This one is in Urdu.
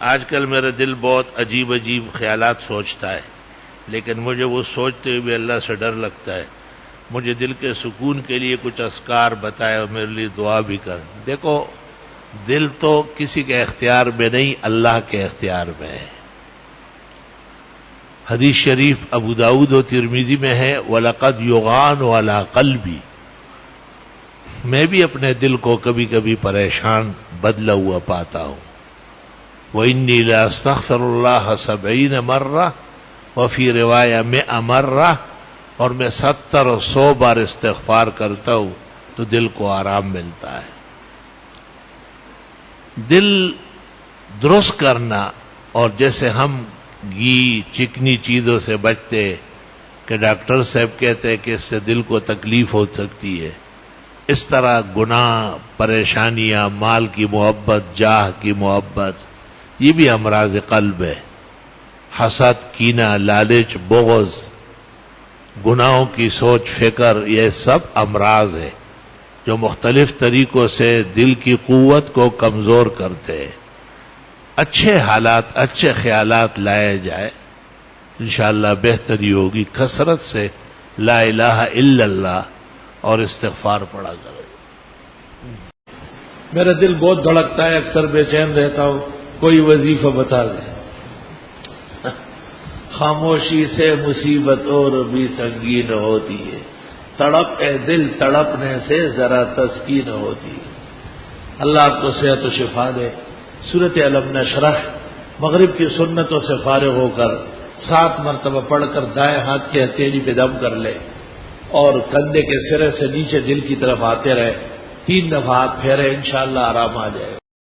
آج کل میرا دل بہت عجیب عجیب خیالات سوچتا ہے، لیکن مجھے وہ سوچتے ہوئے بھی اللہ سے ڈر لگتا ہے۔ مجھے دل کے سکون کے لیے کچھ اذکار بتائے اور میرے لیے دعا بھی کر۔ دیکھو، دل تو کسی کے اختیار میں نہیں، اللہ کے اختیار میں ہے۔ حدیث شریف ابو داؤد و ترمذی میں ہے، وَلَقَدْ يُغَانُ عَلَىٰ قَلْبِي، میں بھی اپنے دل کو کبھی کبھی پریشان بدلا ہوا پاتا ہوں۔ وَإِنِّي لَأَسْتَغْفِرُ اللَّهَ 70 مرہ، وفی روایہ 100 مرہ، اور میں 70 اور 100 بار استغفار کرتا ہوں تو دل کو آرام ملتا ہے۔ دل درست کرنا، اور جیسے ہم گھی چکنی چیزوں سے بچتے کہ ڈاکٹر صاحب کہتے ہیں کہ اس سے دل کو تکلیف ہو سکتی ہے، اس طرح گناہ، پریشانیاں، مال کی محبت، جاہ کی محبت، یہ بھی امراض قلب ہے۔ حسد، کینہ، لالچ، بغض، گناہوں کی سوچ فکر، یہ سب امراض ہے جو مختلف طریقوں سے دل کی قوت کو کمزور کرتے ہیں۔ اچھے حالات، اچھے خیالات لائے جائے، انشاءاللہ بہتری ہوگی۔ کثرت سے لا الہ الا اللہ اور استغفار پڑھا کرے۔ میرا دل بہت دھڑکتا ہے، اکثر بے چین رہتا ہوں، کوئی وظیفہ بتا دیں۔ خاموشی سے مصیبت اور بھی سنگین ہوتی ہے، تڑپ اے دل تڑپنے سے ذرا تسکین ہوتی ہے۔ اللہ آپ کو صحت و شفا دے۔ سورۃ الم نشرح مغرب کی سنتوں سے فارغ ہو کر 7 مرتبہ پڑھ کر دائیں ہاتھ کی ہتھیلی پہ دم کر لے اور کندھے کے سرے سے نیچے دل کی طرف آتے رہے، 3 دفعہ ہاتھ پھیرے، انشاءاللہ آرام آ جائے گا۔